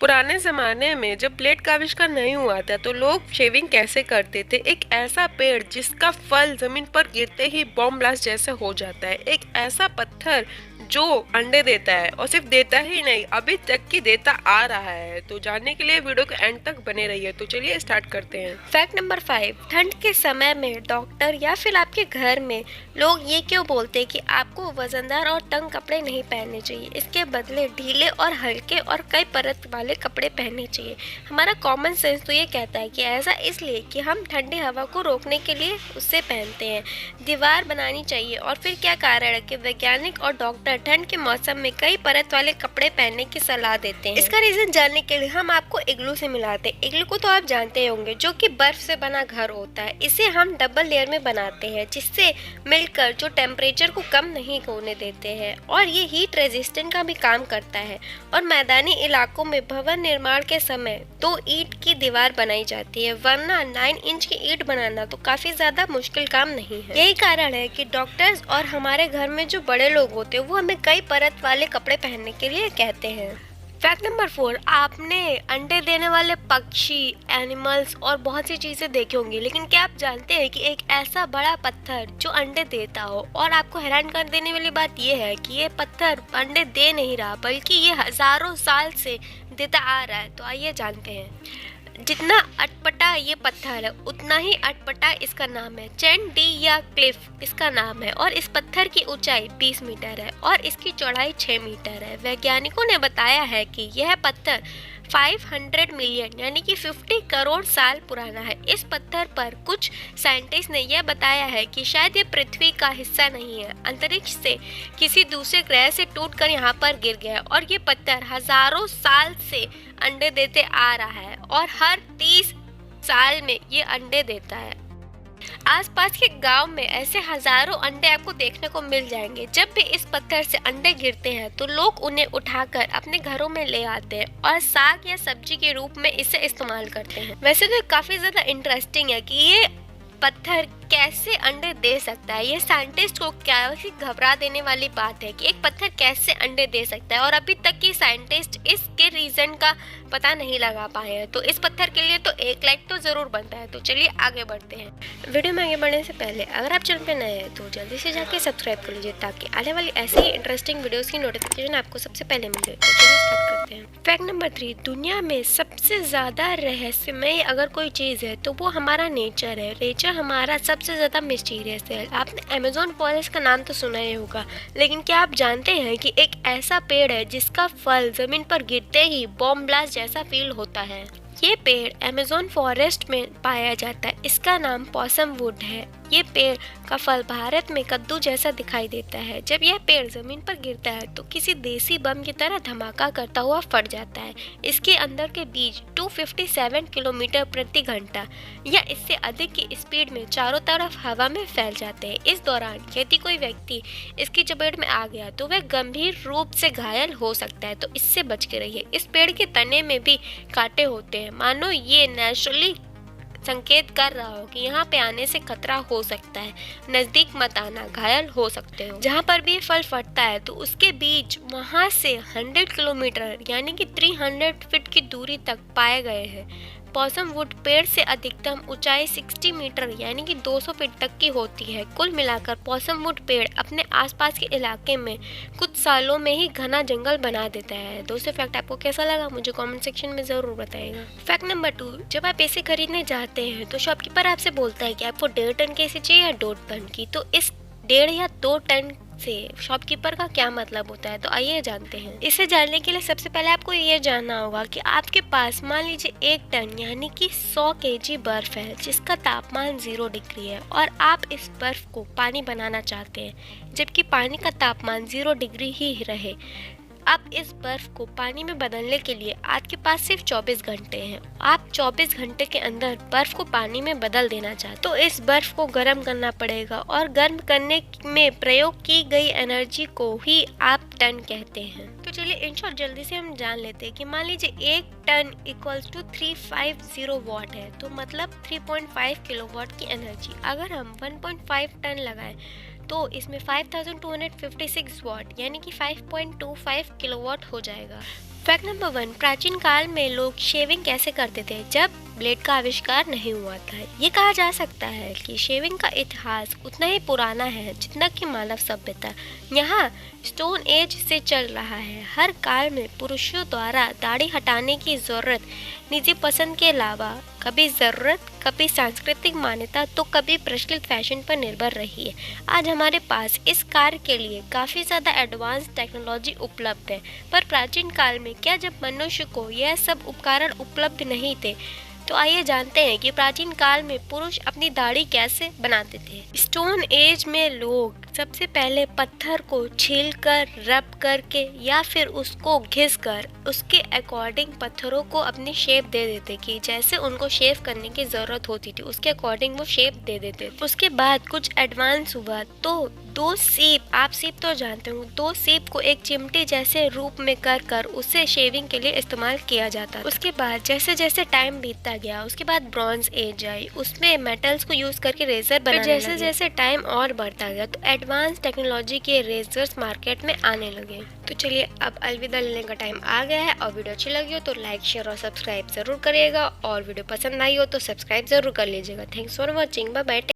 पुराने ज़माने में जब ब्लेड का आविष्कार नहीं हुआ था तो लोग शेविंग कैसे करते थे। एक ऐसा पेड़ जिसका फल ज़मीन पर गिरते ही बॉम्ब ब्लास्ट जैसे हो जाता है। एक ऐसा पत्थर जो अंडे देता है और सिर्फ देता ही नहीं, अभी तक की देता आ रहा है। तो जानने के लिए वीडियो के एंड तक बने रहिए। तो चलिए स्टार्ट करते हैं। Fact number 5। ठंड के समय में डॉक्टर या फिर आपके घर में लोग ये क्यों बोलते हैं कि आपको वजनदार और तंग कपड़े नहीं पहनने चाहिए, इसके बदले ढीले और हल्के और कई परत वाले कपड़े पहनने चाहिए। हमारा कॉमन सेंस तो ये कहता है कि ऐसा इसलिए कि हम ठंडी हवा को रोकने के लिए उससे पहनते हैं। दीवार बनानी चाहिए। और फिर क्या कारण है कि वैज्ञानिक और डॉक्टर ठंड के मौसम में कई परत वाले कपड़े पहनने की सलाह देते हैं। इसका रीजन जानने के लिए हम आपको इग्लू से मिलाते हैं। इग्लू को तो आप जानते होंगे, जो कि बर्फ से बना घर होता है। इसे हम डबल लेयर में बनाते हैं, जिससे मिलकर जो टेम्परेचर को कम नहीं होने देते हैं, और ये हीट रेजिस्टेंट का भी काम करता है। और मैदानी इलाकों में भवन निर्माण के समय 2 ईंट की दीवार बनाई जाती है, वरना 9 इंच की ईंट बनाना तो काफी ज्यादा मुश्किल काम नहीं है। यही कारण है कि डॉक्टर्स और हमारे घर में जो बड़े लोग होते हैं वो हमें कई परत वाले कपड़े पहनने के लिए कहते हैं। Fact number 4। आपने अंडे देने वाले पक्षी, एनिमल्स और बहुत सी चीजें देखी होंगी, लेकिन क्या आप जानते हैं कि एक ऐसा बड़ा पत्थर जो अंडे देता हो, और आपको हैरान कर देने वाली बात यह है कि ये पत्थर अंडे दे नहीं रहा, बल्कि ये हजारों साल से देता आ रहा है। तो आइए जानते हैं। जितना अटपटा ये पत्थर है, उतना ही अटपटा इसका नाम है। चैन डी या क्लिफ इसका नाम है, और इस पत्थर की ऊंचाई 20 मीटर है और इसकी चौड़ाई 6 मीटर है। वैज्ञानिकों ने बताया है कि यह पत्थर 500 मिलियन यानी कि 50 करोड़ साल पुराना है। इस पत्थर पर कुछ साइंटिस्ट ने यह बताया है कि शायद ये पृथ्वी का हिस्सा नहीं है, अंतरिक्ष से किसी दूसरे ग्रह से टूटकर यहाँ पर गिर गया, और ये पत्थर हजारों साल से अंडे देते आ रहा है और हर 30 साल में ये अंडे देता है। आसपास के गांव में ऐसे हजारों अंडे आपको देखने को मिल जाएंगे। जब भी इस पत्थर से अंडे गिरते हैं तो लोग उन्हें उठाकर अपने घरों में ले आते हैं और साग या सब्जी के रूप में इसे इस्तेमाल करते हैं। वैसे तो काफी ज्यादा इंटरेस्टिंग है कि ये पत्थर कैसे अंडे दे सकता है। ये साइंटिस्ट को कैसी घबरा देने वाली बात है कि एक पत्थर कैसे अंडे दे सकता है, और अभी तक की साइंटिस्ट इसके रीजन का पता नहीं लगा पाए हैं। तो इस पत्थर के लिए तो 1 लाइक तो जरूर बनता है। तो चलिए आगे बढ़ते हैं। वीडियो में आगे बढ़ने से पहले अगर आप चैनल पे नए हैं तो जल्दी से जाके सब्सक्राइब कर लीजिए, ताकि आने वाली ऐसे ही इंटरेस्टिंग वीडियोस की नोटिफिकेशन आपको सबसे पहले मिले। तो चलिए स्टार्ट करते हैं। Fact number 3। दुनिया में सबसे ज्यादा रहस्यमय अगर कोई चीज है तो वो हमारा नेचर है। नेचर हमारा सबसे ज्यादा मिस्टीरियस है। आपने अमेज़न फॉरेस्ट का नाम तो सुना ही होगा, लेकिन क्या आप जानते हैं कि एक ऐसा पेड़ है जिसका फल जमीन पर गिरते ही बॉम्ब ब्लास्ट जैसा फील होता है। ये पेड़ अमेज़न फॉरेस्ट में पाया जाता है। इसका नाम पॉसम वुड है। ये पेड़ का फल भारत में कद्दू जैसा दिखाई देता है। जब यह पेड़ जमीन पर गिरता है तो किसी देसी बम की तरह धमाका करता हुआ फट जाता है। इसके अंदर के बीज 257 किलोमीटर प्रति घंटा या इससे अधिक की स्पीड में चारों तरफ हवा में फैल जाते हैं। इस दौरान यदि कोई व्यक्ति इसकी चपेट में आ गया तो वह गंभीर रूप से घायल हो सकता है। तो इससे बच के रहिए। इस पेड़ के तने में भी कांटे होते हैं, मानो ये नेचुरली संकेत कर रहा हो कि यहाँ पे आने से खतरा हो सकता है, नजदीक मत आना, घायल हो सकते हो। जहाँ पर भी फल फटता है तो उसके बीज वहाँ से 100 किलोमीटर यानी कि 300 फीट की दूरी तक पाए गए हैं। पॉसम वुड पेड़ से अधिकतम ऊंचाई 60 मीटर यानी कि 200 फीट तक की होती है। कुल मिलाकर पॉसम वुड पेड़ अपने आसपास के इलाके में कुछ सालों में ही घना जंगल बना देता है। दोस्तों, फैक्ट आपको कैसा लगा मुझे कमेंट सेक्शन में जरूर बताइएगा। Fact number 2। जब आप पैसे खरीदने जाते हैं तो शॉपकीपर आपसे बोलता है कि आपको 1.5 टन की ऐसी चाहिए या 2 टन की। तो इस 1.5 या 2 टन से शॉपकीपर का क्या मतलब होता है, तो आइए जानते हैं। इसे जानने के लिए सबसे पहले आपको ये जानना होगा कि आपके पास मान लीजिए 1 टन यानी कि 100 केजी बर्फ है, जिसका तापमान 0 डिग्री है, और आप इस बर्फ को पानी बनाना चाहते हैं, जबकि पानी का तापमान 0 डिग्री ही रहे। अब इस बर्फ को पानी में बदलने के लिए आपके पास सिर्फ 24 घंटे हैं। आप 24 घंटे के अंदर बर्फ को पानी में बदल देना चाहते तो इस बर्फ को गर्म करना पड़ेगा, और गर्म करने में प्रयोग की गई एनर्जी को ही आप टन कहते हैं। तो चलिए इन शॉर्ट जल्दी से हम जान लेते हैं कि मान लीजिए 1 टन इक्वल्स टू 350 वाट है, तो मतलब 3.5 किलोवाट की एनर्जी। अगर हम 1.5 टन लगाएं तो इसमें 5256 वाट यानी कि 5.25 किलोवाट हो जाएगा। फैक्ट नंबर 1, प्राचीन काल में लोग शेविंग कैसे करते थे जब ब्लेड का आविष्कार नहीं हुआ था। ये कहा जा सकता है कि शेविंग का इतिहास उतना ही पुराना है जितना कि मानव सभ्यता यहाँ स्टोन एज से चल रहा है। हर काल में पुरुषों द्वारा दाढ़ी हटाने की जरूरत निजी पसंद के अलावा कभी ज़रूरत, कभी सांस्कृतिक मान्यता तो कभी प्रचलित फैशन पर निर्भर रही है। आज हमारे पास इस कार्य के लिए काफ़ी ज़्यादा एडवांस टेक्नोलॉजी उपलब्ध है, पर प्राचीन काल में क्या जब मनुष्य को यह सब उपकरण उपलब्ध नहीं थे? तो आइए जानते हैं कि प्राचीन काल में पुरुष अपनी दाढ़ी कैसे बनाते थे। स्टोन एज में लोग सबसे पहले पत्थर को छीलकर, रब करके या फिर उसको घिसकर उसके अकॉर्डिंग पत्थरों को अपनी शेप दे देते कि जैसे उनको शेप करने की ज़रूरत होती थी उसके अकॉर्डिंग वो शेप दे देते। उसके बाद कुछ एडवांस हुआ तो दो सीप, आप सीप तो जानते हो, दो सीप को एक चिमटी जैसे रूप में कर उसे शेविंग के लिए इस्तेमाल किया जाता था। उसके बाद जैसे जैसे टाइम बीतता गया उसके बाद ब्रॉन्ज एज आई, उसमें मेटल्स को यूज करके रेजर बनाने लगे। जैसे जैसे टाइम और बढ़ता गया तो एडवांस टेक्नोलॉजी के रेजर्स मार्केट में आने लगे। तो चलिए अब अलविदा लेने का टाइम आ गया है और वीडियो अच्छी लगी हो तो लाइक, शेयर और सब्सक्राइब जरूर करिएगा और वीडियो पसंद आई हो तो सब्सक्राइब जरूर कर लीजिएगा। Thanks for watching, bye bye.